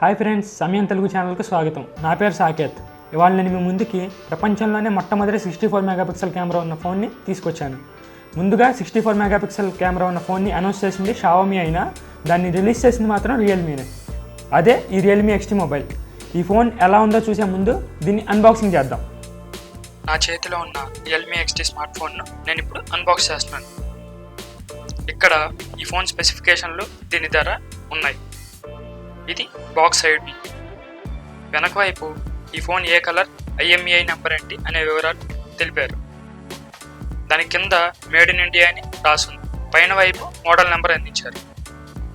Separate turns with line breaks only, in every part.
Hi friends, సమయం తెలుగు ఛానల్కి స్వాగతం. నా పేరు సాకేత్. ఇవాళ నేను మీ ముందుకి ప్రపంచంలోనే మొట్టమొదటి 64 మెగాపిక్సెల్ కెమెరా ఉన్న ఫోన్ని తీసుకొచ్చాను. ముందుగా 64 మెగాపిక్సెల్ కెమెరా ఉన్న ఫోన్ని అనౌన్స్ చేసింది షావోమీ అయినా దాన్ని రిలీజ్ చేసింది మాత్రం రియల్మీనే. అదే ఈ రియల్మీ XT మొబైల్. ఈ ఫోన్ ఎలా ఉందో చూసే ముందు దీన్ని అన్బాక్సింగ్ చేద్దాం.
నా చేతిలో ఉన్న రియల్మీ XT స్మార్ట్ ఫోన్ను నేను ఇప్పుడు అన్బాక్స్ చేస్తున్నాను. ఇక్కడ ఈ ఫోన్ స్పెసిఫికేషన్లు దీని ధర ఉన్నాయి. ఇది బాక్స్ సైడ్ వ్యూ. వెనక వైపు ఈ ఫోన్ ఏ కలర్, IMEI నెంబర్ ఏంటి అనే వివరాలు తెలిపారు. దాని కింద మేడ్ ఇన్ ఇండియా అని రాసుంది. పైన వైపు మోడల్ నెంబర్ అందించారు.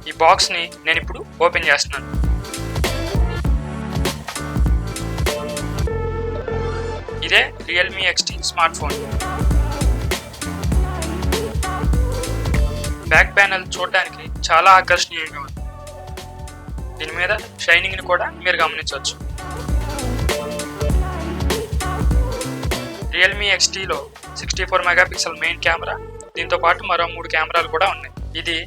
ఈ బాక్స్ని నేను ఇప్పుడు ఓపెన్ చేస్తున్నాను. ఇదే Realme XT smart phone. Back panel చూడడానికి చాలా ఆకర్షణీయంగా ఉంది. దీని మీద షైనింగ్ని కూడా మీరు గమనించవచ్చు. రియల్మీ XTలో 64 మెగాపిక్సెల్ మెయిన్ కెమెరా, దీంతో పాటు మరో 3 కెమెరాలు కూడా ఉన్నాయి. ఇది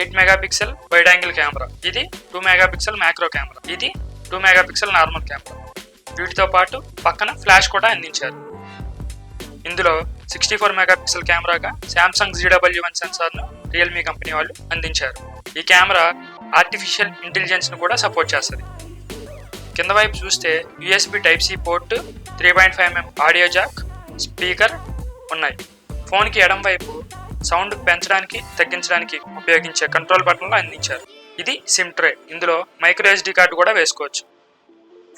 8 మెగాపిక్సెల్ వైడ్ యాంగిల్ కెమెరా, ఇది 2 మెగాపిక్సెల్ మ్యాక్రో కెమెరా, ఇది 2 మెగాపిక్సెల్ నార్మల్ కెమెరా. వీటితో పాటు పక్కన ఫ్లాష్ కూడా అందించారు. ఇందులో 64 మెగాపిక్సెల్ కెమెరాగా శాంసంగ్ ZW1 సెన్సార్ను రియల్మీ కంపెనీ వాళ్ళు అందించారు. ఈ కెమెరా ఆర్టిఫిషియల్ ఇంటెలిజెన్స్ను కూడా సపోర్ట్ చేస్తుంది. కింద వైపు చూస్తే USB Type-C port, 3.5mm audio Jack, speaker ఉన్నాయి. ఫోన్కి ఎడం వైపు సౌండ్ పెంచడానికి తగ్గించడానికి ఉపయోగించే కంట్రోల్ బటన్లు అందించారు. ఇది సిమ్ ట్రే. ఇందులో మైక్రో SD కార్డు కూడా వేసుకోవచ్చు.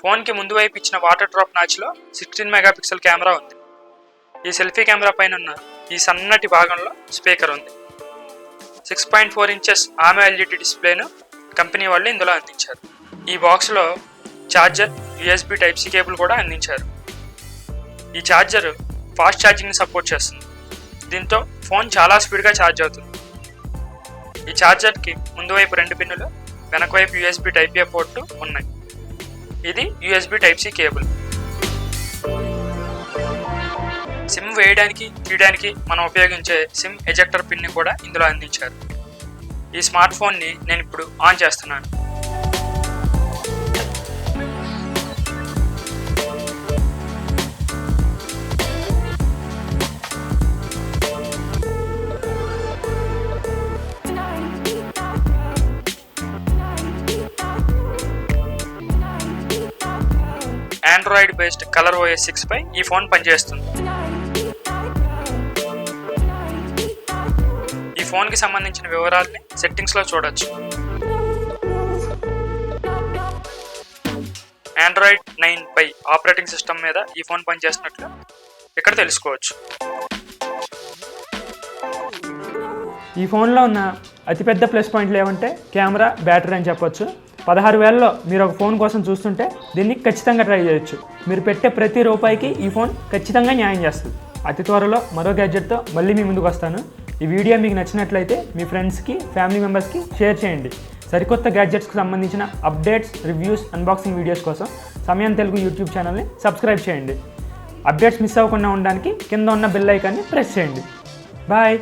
ఫోన్కి ముందు వైపు ఇచ్చిన వాటర్ డ్రాప్ నాచ్లో 16 మెగాపిక్సెల్ కెమెరా ఉంది. ఈ సెల్ఫీ కెమెరా పైన ఉన్న ఈ సన్నటి భాగంలో స్పీకర్ ఉంది. 6.4 ఇంచెస్ AMOLED డిస్ప్లేను కంపెనీ వాళ్ళు ఇందులో అందించారు. ఈ బాక్స్లో ఛార్జర్, USB Type-C కేబుల్ కూడా అందించారు. ఈ ఛార్జర్ ఫాస్ట్ ఛార్జింగ్ని సపోర్ట్ చేస్తుంది. దీంతో ఫోన్ చాలా స్పీడ్గా ఛార్జ్ అవుతుంది. ఈ ఛార్జర్కి ముందు వైపు 2 పిన్నులు, వెనక వైపు USB Type-A పోర్టు ఉన్నాయి. ఇది USB Type-C కేబుల్. సిమ్ వేయడానికి, తీయడానికి మనం ఉపయోగించే సిమ్ ఎజెక్టర్ పిన్ని కూడా ఇందులో అందించారు. ఈ స్మార్ట్ ఫోన్ని నేను ఇప్పుడు ఆన్ చేస్తున్నాను. Android-based Color OS6 పై ఈ ఫోన్ పనిచేస్తుంది. ఈ ఫోన్కి సంబంధించిన వివరాలని సెట్టింగ్స్లో చూడొచ్చు. Android 9 పై ఆపరేటింగ్ సిస్టమ్ మీద ఈ ఫోన్ పనిచేస్తున్నట్లు ఇక్కడ తెలుసుకోవచ్చు.
ఈ ఫోన్లో ఉన్న అతిపెద్ద ప్లస్ పాయింట్లు ఏమంటే కెమెరా, బ్యాటరీ అని చెప్పొచ్చు. 16,000లో మీరు ఒక ఫోన్ కోసం చూస్తుంటే దీన్ని ఖచ్చితంగా ట్రై చేయొచ్చు. మీరు పెట్టే ప్రతి రూపాయికి ఈ ఫోన్ ఖచ్చితంగా న్యాయం చేస్తుంది. అతి త్వరలో మరో గ్యాడ్జెట్తో మళ్ళీ మీ ముందుకు వస్తాను. ఈ వీడియో మీకు నచ్చినట్లయితే మీ ఫ్రెండ్స్కి, ఫ్యామిలీ మెంబర్స్కి షేర్ చేయండి. సరికొత్త గ్యాడ్జెట్స్కి సంబంధించిన అప్డేట్స్, రివ్యూస్, అన్బాక్సింగ్ వీడియోస్ కోసం సమయం తెలుగు యూట్యూబ్ ఛానల్ని సబ్స్క్రైబ్ చేయండి. అప్డేట్స్ మిస్ అవ్వకుండా ఉండడానికి కింద ఉన్న బెల్ ఐకాన్ని ప్రెస్ చేయండి. బాయ్.